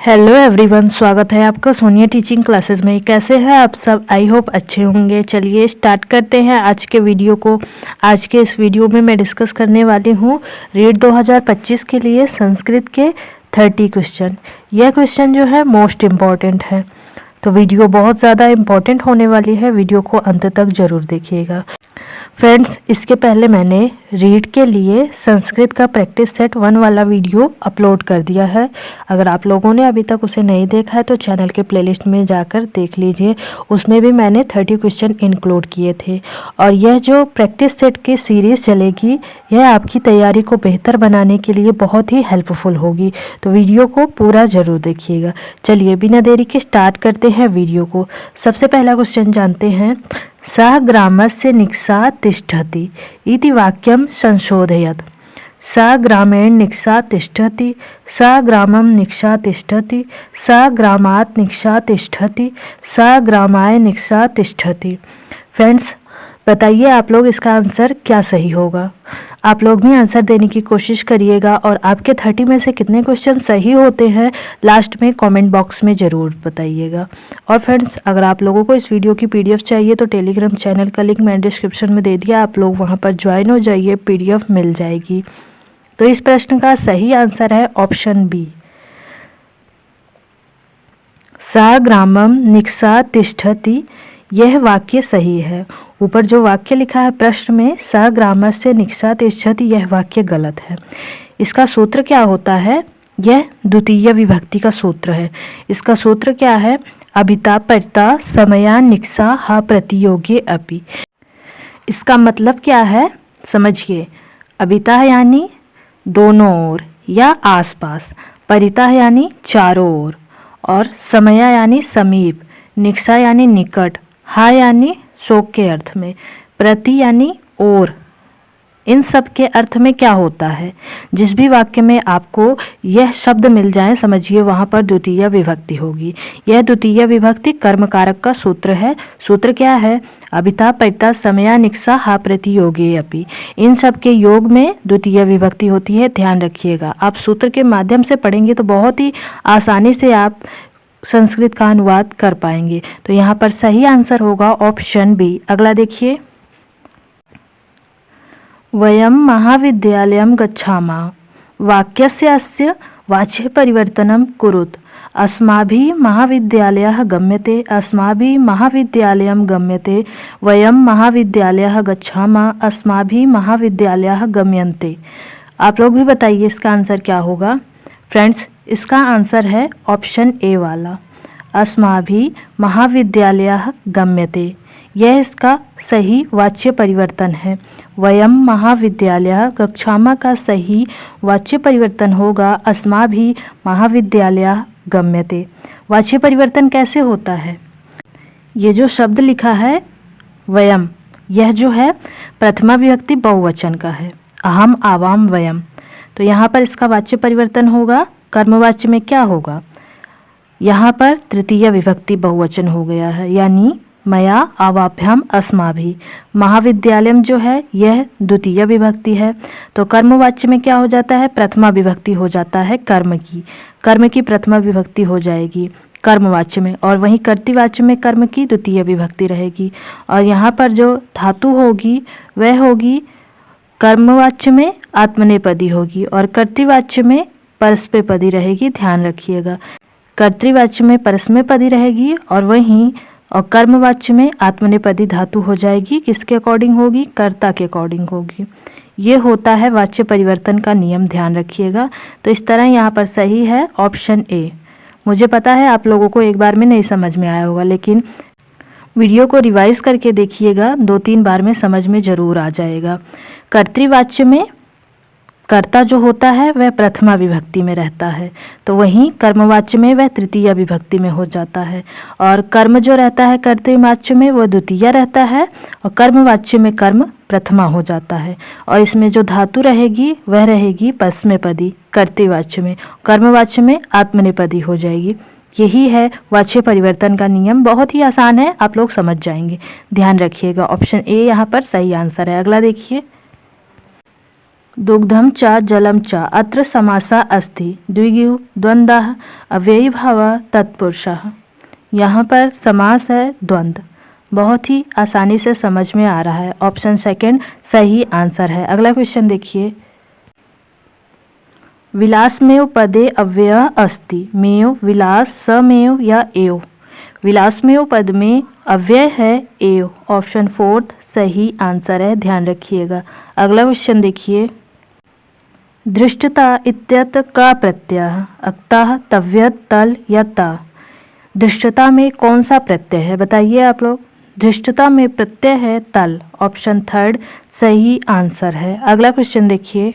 Hello everyone, स्वागत है आपका सोनिया टीचिंग क्लासेस में। कैसे हैं आप सब? आई होप अच्छे होंगे। चलिए स्टार्ट करते हैं आज के वीडियो को। आज के इस वीडियो में मैं डिस्कस करने वाली हूँ रीड 2025 के लिए संस्कृत के 30 क्वेश्चन। यह क्वेश्चन जो है मोस्ट इम्पॉर्टेंट है, तो वीडियो बहुत ज़्यादा इम्पॉर्टेंट होने वाली है। वीडियो को अंत तक ज़रूर देखिएगा। फ्रेंड्स, इसके पहले मैंने रीड के लिए संस्कृत का प्रैक्टिस सेट 1 वाला वीडियो अपलोड कर दिया है। अगर आप लोगों ने अभी तक उसे नहीं देखा है तो चैनल के प्लेलिस्ट में जाकर देख लीजिए। उसमें भी मैंने 30 क्वेश्चन इंक्लूड किए थे। और यह जो प्रैक्टिस सेट की सीरीज़ चलेगी, यह आपकी तैयारी को बेहतर बनाने के लिए बहुत ही हेल्पफुल होगी, तो वीडियो को पूरा ज़रूर देखिएगा। चलिए बिना देरी के स्टार्ट करते हैं वीडियो को। सबसे पहला क्वेश्चन जानते हैं। सः ग्रामस्य निक्षा तिष्ठति इति वाक्यं संशोधयत्। स ग्रामेण निक्षा तिष्ठति, स ग्रामं निक्षा तिष्ठति, स ग्रामात् निक्षा तिष्ठति, स ग्रामाय निक्षा तिष्ठति। फ्रेंड्स, बताइए आप लोग इसका आंसर क्या सही होगा। आप लोग भी आंसर देने की कोशिश करिएगा और आपके 30 में से कितने क्वेश्चन सही होते हैं लास्ट में कमेंट बॉक्स में ज़रूर बताइएगा। और फ्रेंड्स, अगर आप लोगों को इस वीडियो की पीडीएफ चाहिए तो टेलीग्राम चैनल का लिंक मैंने डिस्क्रिप्शन में दे दिया, आप लोग वहां पर ज्वाइन हो जाइए, पीडीएफ मिल जाएगी। तो इस प्रश्न का सही आंसर है ऑप्शन बी, स ग्रामम निक्षा तिष्ठति। यह वाक्य सही है। ऊपर जो वाक्य लिखा है प्रश्न में, स ग्रामस्य निक्षा तिष्ठति, यह वाक्य गलत है। इसका सूत्र क्या होता है? यह द्वितीय विभक्ति का सूत्र है। इसका सूत्र क्या है? अभिता परिता समया निक्षा हा प्रतियोगी अपि। इसका मतलब क्या है समझिए। अभिता यानी दोनों ओर या आसपास, परिता यानी चारों ओर, और समया यानी समीप, निक्षा यानी निकट, हा यानी शोक के अर्थ में, प्रति यानी ओर। इन सब के अर्थ में क्या होता है? जिस भी वाक्य में आपको यह शब्द मिल जाए, समझिए वहाँ पर द्वितीय विभक्ति होगी। यह द्वितीय विभक्ति कर्मकारक का सूत्र है। सूत्र क्या है? अभिता परिता समया निक्षा हा प्रतियोगी अपि। इन सब के योग में द्वितीय विभक्ति होती है, ध्यान रखिएगा। आप सूत्र के माध्यम से पढ़ेंगे तो बहुत ही आसानी से आप संस्कृत का अनुवाद कर पाएंगे। तो यहाँ पर सही आंसर होगा ऑप्शन बी। अगला देखिए। वयम महाविद्यालयं गच्छामः वाक्यस्य अस्य वाच्य परिवर्तनं कुरुत। अस्माभिः महाविद्यालयः गम्यते, अस्माभिः महाविद्यालयं गम्यते, वयम महाविद्यालयः गच्छामः, अस्माभिः महाविद्यालयः गम्यन्ते। आप लोग भी बताइए इसका आंसर क्या होगा। फ्रेंड्स, इसका आंसर है ऑप्शन ए वाला, अस्माभिः महाविद्यालयः गम्यते। यह इसका सही वाच्य परिवर्तन है। वयम महाविद्यालयः गच्छामः का सही वाच्य परिवर्तन होगा अस्माभिः महाविद्यालयः गम्यते। वाच्य परिवर्तन कैसे होता है? ये जो शब्द लिखा है वयम, यह जो है प्रथमा विभक्ति बहुवचन का है, अहम आवाम वयम। तो यहाँ पर इसका वाच्य परिवर्तन होगा, कर्मवाच्य में क्या होगा? यहाँ पर तृतीय विभक्ति बहुवचन हो गया है, यानी मया आवाभ्याम अस्माभिः। महाविद्यालयम जो है यह द्वितीय विभक्ति है, तो कर्मवाच्य में क्या हो जाता है? प्रथमा विभक्ति हो जाता है कर्म की प्रथमा विभक्ति हो जाएगी कर्मवाच्य में, और वहीं कर्तृवाच्य में कर्म की द्वितीय विभक्ति रहेगी। और यहाँ पर जो धातु होगी वह होगी कर्मवाच्य में आत्मनेपदी होगी और कर्तृवाच्य में परस्मैपदी रहेगी। ध्यान रखिएगा, कर्तृवाच्य में परस्मैपदी रहेगी और वहीं और कर्मवाच्य में आत्मनेपदी धातु हो जाएगी। किसके अकॉर्डिंग होगी? कर्ता के अकॉर्डिंग होगी। ये होता है वाच्य परिवर्तन का नियम, ध्यान रखिएगा। तो इस तरह यहाँ पर सही है ऑप्शन ए। मुझे पता है आप लोगों को एक बार में नहीं समझ में आया होगा, लेकिन वीडियो को रिवाइज करके देखिएगा, 2-3 बार में समझ में ज़रूर आ जाएगा। कर्तृवाच्य में कर्ता जो होता है वह प्रथमा विभक्ति में रहता है, तो वहीं कर्मवाच्य में वह तृतीय विभक्ति में हो जाता है, और कर्म जो रहता है कर्तृवाच्य में वह द्वितीय रहता है, और कर्मवाच्य में कर्म प्रथमा हो जाता है। और इसमें जो धातु रहेगी वह रहेगी परस्मैपदी कर्तृवाच्य में, कर्मवाच्य में आत्मनेपदी हो जाएगी। यही है वाच्य परिवर्तन का नियम। बहुत ही आसान है, आप लोग समझ जाएंगे। ध्यान रखिएगा, ऑप्शन ए यहाँ पर सही आंसर है। अगला देखिए। दुग्धम च जलम च अत्र समासः अस्ति द्विगु द्वंद्वः अव्ययीभावः तत्पुरुषः। यहाँ पर समास है द्वंद्व। बहुत ही आसानी से समझ में आ रहा है। ऑप्शन सेकंड सही आंसर है। अगला क्वेश्चन देखिए, विलासमेव पदे अव्ययः अस्ति मेव विलास समेव या एव। विलासमेव पद में अव्यय है एव। ऑप्शन फोर्थ सही आंसर है, ध्यान रखिएगा। अगला क्वेश्चन देखिए, धृष्टता इत्यत का प्रत्यय अक्तः तव्यत तल या ता। धृष्टता में कौन सा प्रत्यय है बताइए आप लोग। धृष्टता में प्रत्यय है तल। ऑप्शन थर्ड सही आंसर है। अगला क्वेश्चन देखिए,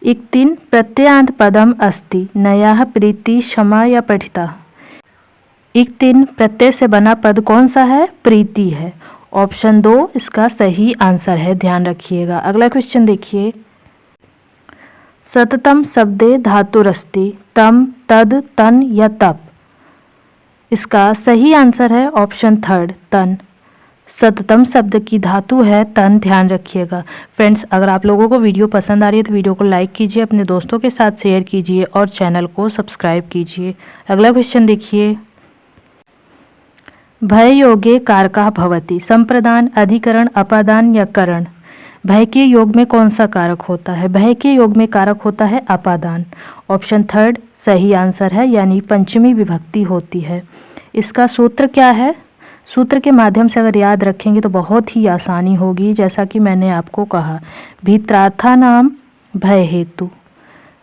इक्तिन प्रत्ययान्त पदम अस्ति नया प्रीति क्षमा या पठिता। इक्तिन प्रत्यय से बना पद कौन सा है? प्रीति है। ऑप्शन दो इसका सही आंसर है, ध्यान रखिएगा। अगला क्वेश्चन देखिए, सततम शब्दे धातुरस्ति तम तद तन या तप। इसका सही आंसर है ऑप्शन थर्ड तन। सततम शब्द की धातु है तन, ध्यान रखिएगा। फ्रेंड्स, अगर आप लोगों को वीडियो पसंद आ रही है तो वीडियो को लाइक कीजिए, अपने दोस्तों के साथ शेयर कीजिए और चैनल को सब्सक्राइब कीजिए। अगला क्वेश्चन देखिए, भय योगे कारकः भवति संप्रदान अधिकरण अपादान या करण। भय के योग में कौन सा कारक होता है? भय के योग में कारक होता है अपादान। ऑप्शन थर्ड सही आंसर है, यानी पंचमी विभक्ति होती है। इसका सूत्र क्या है? सूत्र के माध्यम से अगर याद रखेंगे तो बहुत ही आसानी होगी। जैसा कि मैंने आपको कहा, भीत्रार्थानाम भय हेतु,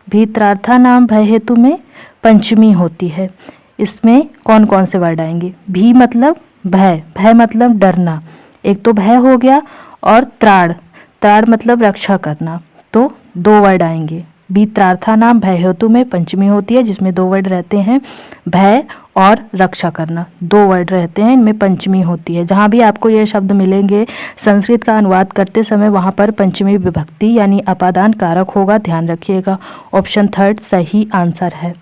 भीत्रार्थानाम भय हेतु में पंचमी होती है। इसमें कौन कौन से वर्ड आएंगे? भी मतलब भय, भय मतलब डरना, एक तो भय हो गया, और त्राण, त्राण मतलब रक्षा करना, तो दो वर्ड आएंगे। भीत्रार्थानाम भय हेतु में पंचमी होती है, जिसमें दो वर्ड रहते हैं, भय और रक्षा करना, दो वर्ड रहते हैं, इनमें पंचमी होती है। जहाँ भी आपको ये शब्द मिलेंगे संस्कृत का अनुवाद करते समय, वहाँ पर पंचमी विभक्ति यानी अपादान कारक होगा, ध्यान रखिएगा। ऑप्शन थर्ड सही आंसर है।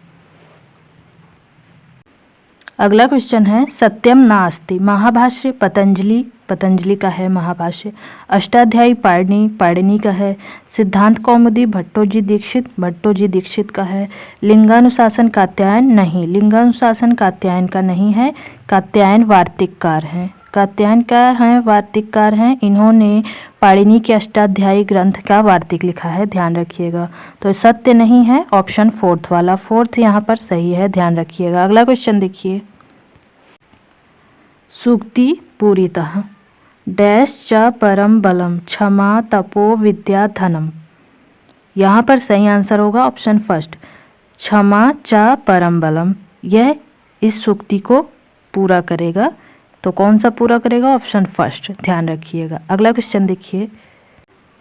अगला क्वेश्चन है, सत्यम नास्ति महाभाष्य पतंजलि, पतंजलि का है महाभाष्य। अष्टाध्यायी पाणिनि, पाणिनि का है। सिद्धांत कौमुदी भट्टोजी दीक्षित, भट्टोजी दीक्षित का है। लिंगानुशासन कात्यायन, नहीं, लिंगानुशासन कात्यायन का नहीं है, कात्यायन वार्तिककार हैं। कात्यायन का है वार्तिककार हैं, इन्होंने पाणिनि के अष्टाध्यायी ग्रंथ का वार्तिक लिखा है, ध्यान रखिएगा। तो सत्य नहीं है, ऑप्शन फोर्थ वाला, फोर्थ यहाँ पर सही है, ध्यान रखिएगा। अगला क्वेश्चन देखिए, सूक्ति पूरितः डैश च परम बलम क्षमा तपो विद्या धनम। यहाँ पर सही आंसर होगा ऑप्शन फर्स्ट, क्षमा च परम बलम। यह इस सूक्ति को पूरा करेगा, तो कौन सा पूरा करेगा? ऑप्शन फर्स्ट, ध्यान रखिएगा। अगला क्वेश्चन देखिए,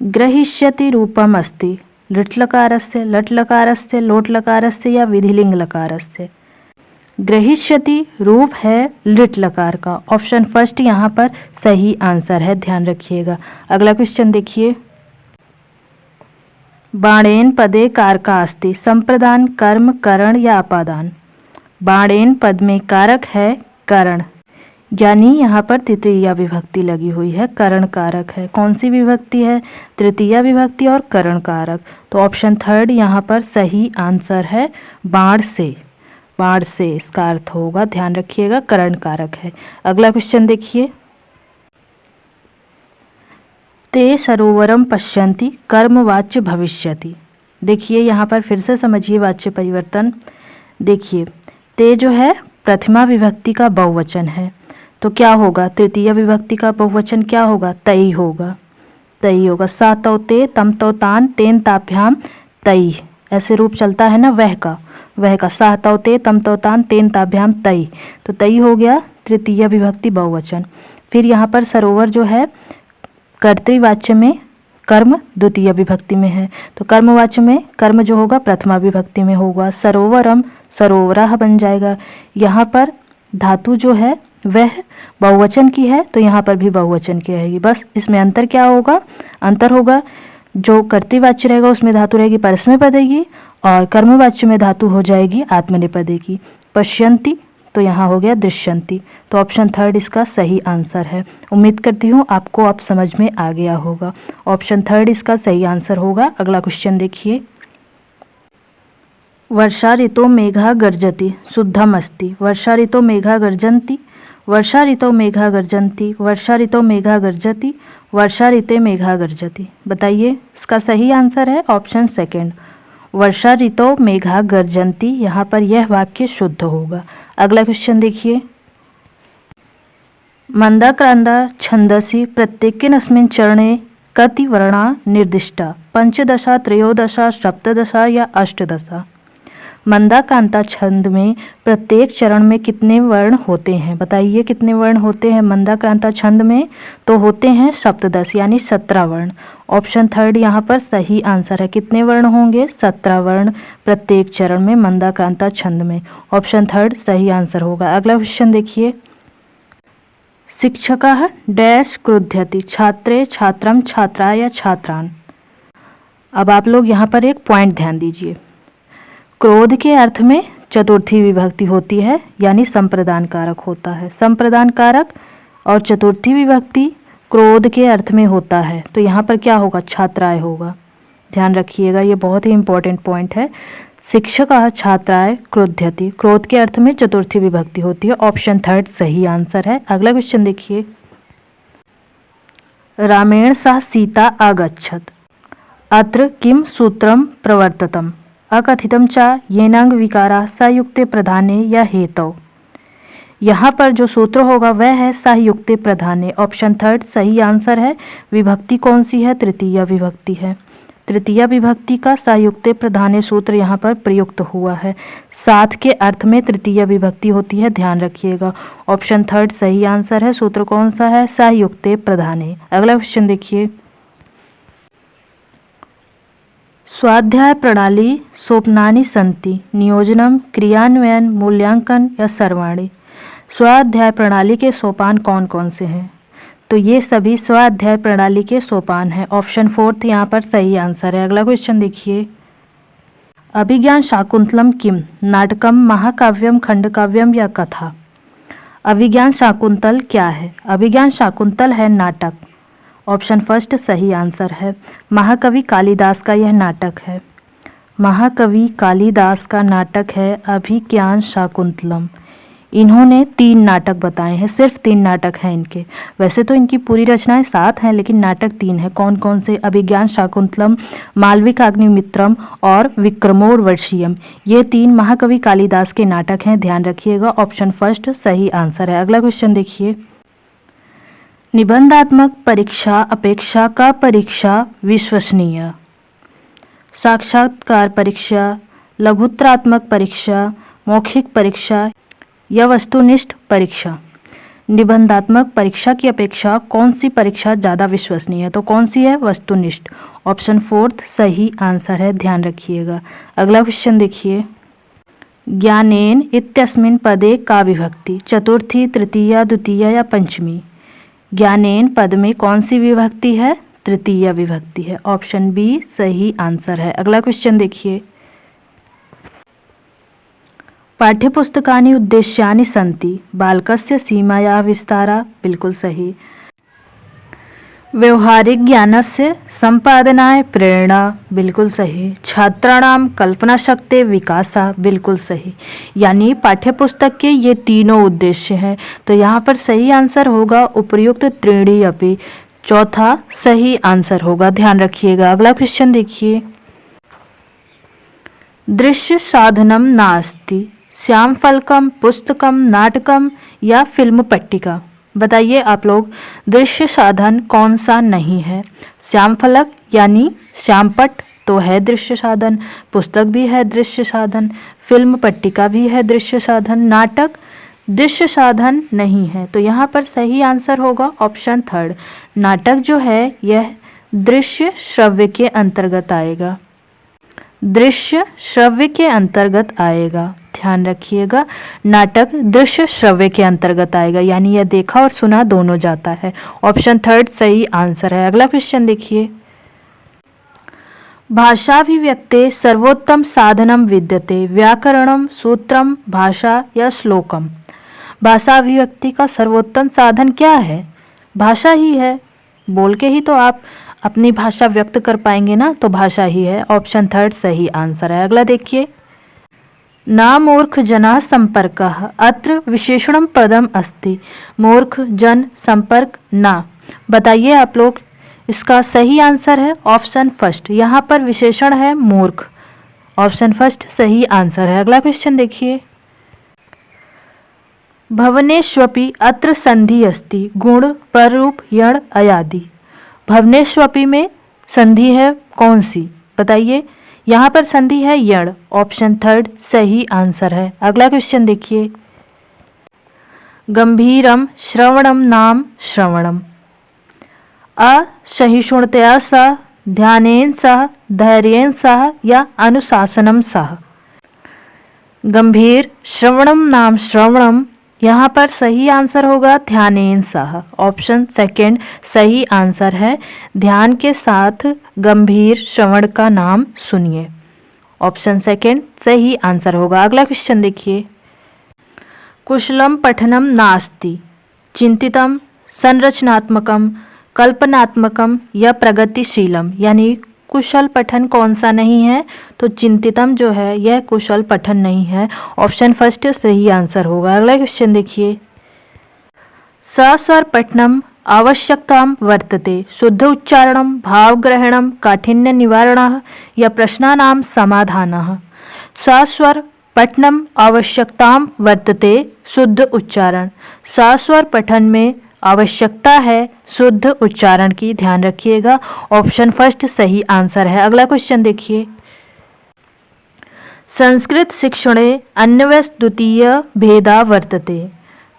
ग्रहिष्यति रूपम अस्ति लिट लकारस्य, लट लकारस्य, लोट लकारस्य या विधिलिंग लकारस्य। ग्रहिष्यति रूप है लिट लकार का, ऑप्शन फर्स्ट यहाँ पर सही आंसर है, ध्यान रखिएगा। अगला क्वेश्चन देखिए, बाणेन पदे कारका अस्ति संप्रदान कर्म करण या अपादान। बाणेन पद में कारक है करण, यानी यहाँ पर तृतीया विभक्ति लगी हुई है, करण कारक है। कौन सी विभक्ति है? तृतीया विभक्ति और करण कारक। तो ऑप्शन थर्ड यहाँ पर सही आंसर है, बाण से, बाण से इसका अर्थ होगा, ध्यान रखिएगा, करण कारक है। अगला क्वेश्चन देखिए, ते सरोवरम पश्यन्ति कर्मवाच्य भविष्यति। देखिए यहाँ पर फिर से समझिए वाच्य परिवर्तन। देखिए, ते जो है प्रथमा विभक्ति का बहुवचन है, तो क्या होगा? तृतीय विभक्ति का बहुवचन क्या होगा? तई होगा, तई होगा। सा तौ ते, तम तौ तान, तेन ताभ्याम तई, ऐसे रूप चलता है ना वह का, वह का। सा तौ ते, तम तौ तान, तेन ताभ्याम तई, तो तई हो गया तृतीय विभक्ति बहुवचन। फिर यहाँ पर सरोवर जो है कर्तृवाच्य में, कर्म द्वितीय विभक्ति में है, तो कर्मवाच्य में कर्म जो होगा प्रथमा विभक्ति में होगा। सरोवरम सरोवरः बन जाएगा। यहाँ पर धातु जो है वह बहुवचन की है, तो यहाँ पर भी बहुवचन की रहेगी। बस इसमें अंतर क्या होगा? अंतर होगा जो कर्तृवाच्य रहेगा उसमें धातु रहेगी परस्मैपदी, और कर्मवाच्य में धातु हो जाएगी आत्मनेपदी की। पश्यन्ति तो यहाँ हो गया दृश्यन्ति। तो ऑप्शन थर्ड इसका सही आंसर है। उम्मीद करती हूँ आपको अब समझ में आ गया होगा। ऑप्शन थर्ड इसका सही आंसर होगा। अगला क्वेश्चन देखिए। वर्षा ऋतु मेघा गर्जति शुद्धमस्ति। वर्षा ऋतु मेघा गर्जन्ति, वर्षा ऋतु मेघा गर्जन्ति, वर्षा ऋतु मेघा गर्जति, वर्षा ऋतु मेघा गर्जति। बताइए इसका सही आंसर है ऑप्शन सेकंड, वर्षा ऋतु मेघा गर्जन्ति। यहाँ पर यह वाक्य शुद्ध होगा। अगला क्वेश्चन देखिए। मंदाक्रांता छंदसि प्रत्येकेनस्मिन् चरणे कति वर्णा निर्दिष्टा? पंचदशा, त्रयोदशा, सप्तदशा या अष्टदशा? मंदाक्रांता छंद में प्रत्येक चरण में कितने वर्ण होते हैं? बताइए कितने वर्ण होते हैं मंदाक्रांता छंद में? तो होते हैं सप्तदश यानी 17 वर्ण। ऑप्शन थर्ड यहाँ पर सही आंसर है। कितने वर्ण होंगे? 17 वर्ण प्रत्येक चरण में मंदाक्रांता छंद में। ऑप्शन थर्ड सही आंसर होगा। अगला क्वेश्चन देखिए। शिक्षकः डैश क्रुध्यति छात्रे छात्रम छात्रा या छात्रान। अब आप लोग यहाँ पर एक पॉइंट ध्यान दीजिए। क्रोध के अर्थ में चतुर्थी विभक्ति होती है यानी संप्रदान कारक होता है। संप्रदान कारक और चतुर्थी विभक्ति क्रोध के अर्थ में होता है, तो यहाँ पर क्या होगा? छात्राएं होगा। ध्यान रखिएगा, ये बहुत ही इंपॉर्टेंट पॉइंट है। शिक्षकः छात्राएं क्रुध्यति, क्रोध के अर्थ में चतुर्थी विभक्ति होती है। ऑप्शन थर्ड सही आंसर है। अगला क्वेश्चन देखिए। रामेण सह सीता आगच्छत अत्र किम सूत्रम प्रवर्ततम? अकथितम च येनांग विकारा सयुक्ते प्रधाने या हेतौ। यहाँ पर जो सूत्र होगा वह है सयुक्ते प्रधाने। ऑप्शन थर्ड सही आंसर है। विभक्ति कौन सी है? तृतीया विभक्ति है। तृतीया विभक्ति का सयुक्ते प्रधाने सूत्र यहाँ पर प्रयुक्त हुआ है। साथ के अर्थ में तृतीया विभक्ति होती है, ध्यान रखिएगा। ऑप्शन थर्ड सही आंसर है। सूत्र कौन सा है? सयुक्ते प्रधाने। अगला क्वेश्चन देखिए। स्वाध्याय प्रणाली सोपानानि सन्ति नियोजनम क्रियान्वयन मूल्यांकन या सर्वाणि। स्वाध्याय प्रणाली के सोपान कौन कौन से हैं? तो ये सभी स्वाध्याय प्रणाली के सोपान हैं। ऑप्शन फोर्थ यहाँ पर सही आंसर है। अगला क्वेश्चन देखिए। अभिज्ञान शाकुंतलम किम नाटकम महाकाव्यम खंडकाव्यम या कथा। अभिज्ञान शाकुंतल क्या है? अभिज्ञान शाकुंतल है नाटक। ऑप्शन फर्स्ट सही आंसर है। महाकवि कालिदास का यह नाटक है। महाकवि कालिदास का नाटक है अभिज्ञान शाकुंतलम। इन्होंने 3 नाटक बताए हैं, सिर्फ 3 नाटक हैं इनके। वैसे तो इनकी पूरी रचनाएं 7 हैं, लेकिन नाटक 3 हैं। कौन कौन से? अभिज्ञान शाकुंतलम, मालविकाग्निमित्रम और विक्रमोर्वशीयम। ये 3 महाकवि कालिदास के नाटक हैं, ध्यान रखिएगा। ऑप्शन फर्स्ट सही आंसर है। अगला क्वेश्चन देखिए। निबंधात्मक परीक्षा अपेक्षा का परीक्षा विश्वसनीय। साक्षात्कार परीक्षा, लघुत्तरात्मक परीक्षा, मौखिक परीक्षा या वस्तुनिष्ठ परीक्षा। निबंधात्मक परीक्षा की अपेक्षा कौन सी परीक्षा ज़्यादा विश्वसनीय है? तो कौन सी है? वस्तुनिष्ठ। ऑप्शन फोर्थ सही आंसर है, ध्यान रखिएगा। अगला क्वेश्चन देखिए। ज्ञानेन इत्यस्मिन् पदे का विभक्ति? चतुर्थी, तृतीया, द्वितीया या पंचमी। ज्ञानेन पद में कौन सी विभक्ति है? तृतीया विभक्ति है। ऑप्शन बी सही आंसर है। अगला क्वेश्चन देखिए। पाठ्यपुस्तकानि उद्देश्यानि सन्ति बालकस्य सीमायाः विस्तारा। बिल्कुल सही। व्यवहारिक ज्ञानस्य संपादनाय प्रेरणा। बिल्कुल सही। छात्राणां कल्पनाशक्ति विकासा। बिल्कुल सही। यानी पाठ्यपुस्तक के ये तीनों उद्देश्य हैं। तो यहाँ पर सही आंसर होगा उपर्युक्त त्रीणि अपि। चौथा सही आंसर होगा, ध्यान रखिएगा। अगला क्वेश्चन देखिए। दृश्य साधनम नास्ति श्यामफलकम पुस्तकम नाटकम या फिल्म पट्टिका। बताइए आप लोग, दृश्य साधन कौन सा नहीं है? श्यामफलक यानी श्यामपट तो है दृश्य साधन, पुस्तक भी है दृश्य साधन, फिल्म पट्टिका भी है दृश्य साधन, नाटक दृश्य साधन नहीं है। तो यहाँ पर सही आंसर होगा ऑप्शन थर्ड। नाटक जो है यह दृश्य श्रव्य के अंतर्गत आएगा। दृश्य श्रव्य के अंतर्गत आएगा, ध्यान रखिएगा। नाटक दृश्य श्रव्य के अंतर्गत आएगा, यानी यह देखा और सुना दोनों जाता है। ऑप्शन थर्ड सही आंसर है। अगला क्वेश्चन देखिए। भाषाभिव्यक्ते सर्वोत्तम साधनम विद्यते व्याकरणम सूत्रम भाषा या श्लोकम। भाषा अभिव्यक्ति का सर्वोत्तम साधन क्या है? भाषा ही है। बोल के ही तो आप अपनी भाषा व्यक्त कर पाएंगे ना, तो भाषा ही है। ऑप्शन थर्ड सही आंसर है। अगला देखिए, ना मूर्ख जना संपर्कः अत्र विशेषणम पदम अस्ति। मूर्ख जन संपर्क ना, बताइए आप लोग, इसका सही आंसर है ऑप्शन फर्स्ट। यहाँ पर विशेषण है मूर्ख, ऑप्शन फर्स्ट सही आंसर है। अगला क्वेश्चन देखिए, भवनेष्वपि अत्र संधि अस्ति गुण प्ररूप यण अयादि। भवनेष्वपि में संधि है कौन सी, बताइए। यहाँ पर संधि है यण, ऑप्शन थर्ड सही आंसर है। अगला क्वेश्चन देखिए, गंभीरम श्रवणम नाम श्रवणम असहिष्णुतया सह, ध्यानेन सह, धैर्येन सह या अनुशासनम सह। गंभीर श्रवणम नाम श्रवणम, यहाँ पर सही आंसर होगा ध्यानेन सह, ऑप्शन सेकंड सही आंसर है। ध्यान के साथ गंभीर श्रवण का नाम सुनिए, ऑप्शन सेकंड सही आंसर होगा। अगला क्वेश्चन देखिए, कुशलम पठनम नास्ति चिंतितम संरचनात्मकम कल्पनात्मकम या प्रगतिशीलम, यानी कुशल पठन कौन सा नहीं है, तो चिंतितम जो है यह कुशल पठन नहीं है, ऑप्शन फर्स्ट सही आंसर होगा। अगला क्वेश्चन देखिए, सस्वर पठनम आवश्यकताम वर्तते शुद्ध उच्चारणम भावग्रहणम काठिन्य निवारणः या प्रश्नानाम समाधानः। सस्वर पठनम आवश्यकताम वर्तते शुद्ध उच्चारण, सस्वर पठन में आवश्यकता है शुद्ध उच्चारण की, ध्यान रखिएगा, ऑप्शन फर्स्ट सही आंसर है। अगला क्वेश्चन देखिए, संस्कृत शिक्षणे अन्वयस्द्वितीय भेदा वर्तते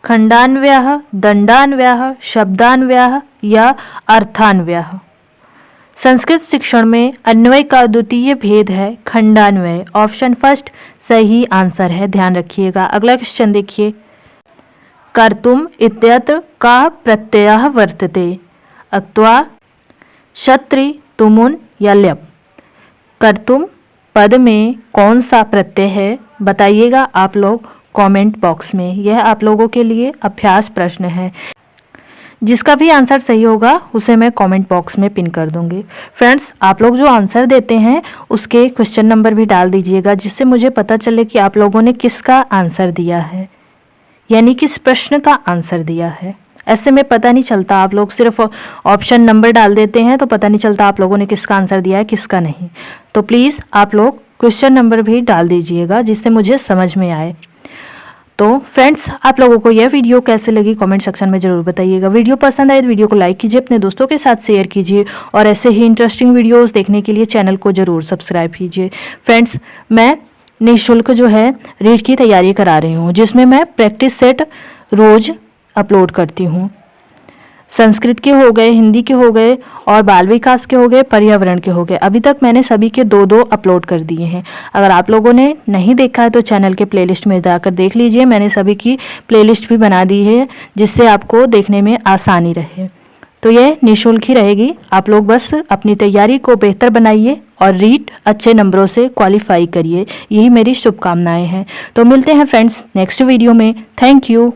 खंडान्वयः दंडान्वयः शब्दान्वयः या अर्थान्वयः। संस्कृत शिक्षण में अन्वय का द्वितीय भेद है खंडान्वय, ऑप्शन फर्स्ट सही आंसर है, ध्यान रखिएगा। अगला क्वेश्चन देखिए, कर्तुम इत्यत्र का प्रत्ययः वर्तते अक्त्वा क्षत्रि तुमुन या ल्यप। कर्तुम पद में कौन सा प्रत्यय है, बताइएगा आप लोग कमेंट बॉक्स में। यह आप लोगों के लिए अभ्यास प्रश्न है, जिसका भी आंसर सही होगा उसे मैं कमेंट बॉक्स में पिन कर दूंगी। फ्रेंड्स, आप लोग जो आंसर देते हैं उसके क्वेश्चन नंबर भी डाल दीजिएगा, जिससे मुझे पता चले कि आप लोगों ने किसका आंसर दिया है, यानी किस प्रश्न का आंसर दिया है। ऐसे में पता नहीं चलता, आप लोग सिर्फ ऑप्शन नंबर डाल देते हैं तो पता नहीं चलता आप लोगों ने किसका आंसर दिया है किसका नहीं। तो प्लीज़ आप लोग क्वेश्चन नंबर भी डाल दीजिएगा, जिससे मुझे समझ में आए। तो फ्रेंड्स, आप लोगों को यह वीडियो कैसे लगी कमेंट सेक्शन में ज़रूर बताइएगा। वीडियो पसंद आए तो वीडियो को लाइक कीजिए, अपने दोस्तों के साथ शेयर कीजिए और ऐसे ही इंटरेस्टिंग वीडियोस देखने के लिए चैनल को ज़रूर सब्सक्राइब कीजिए। फ्रेंड्स, मैं निःशुल्क जो है रीट की तैयारी करा रही हूँ, जिसमें मैं प्रैक्टिस सेट रोज़ अपलोड करती हूँ। संस्कृत के हो गए, हिंदी के हो गए और बाल विकास के हो गए, पर्यावरण के हो गए। अभी तक मैंने सभी के दो दो अपलोड कर दिए हैं। अगर आप लोगों ने नहीं देखा है तो चैनल के प्लेलिस्ट में जाकर देख लीजिए। मैंने सभी की प्लेलिस्ट भी बना दी है, जिससे आपको देखने में आसानी रहे। तो ये निःशुल्क ही रहेगी। आप लोग बस अपनी तैयारी को बेहतर बनाइए और रीट अच्छे नंबरों से क्वालिफाई करिए, यही मेरी शुभकामनाएं हैं। तो मिलते हैं फ्रेंड्स नेक्स्ट वीडियो में। Thank you.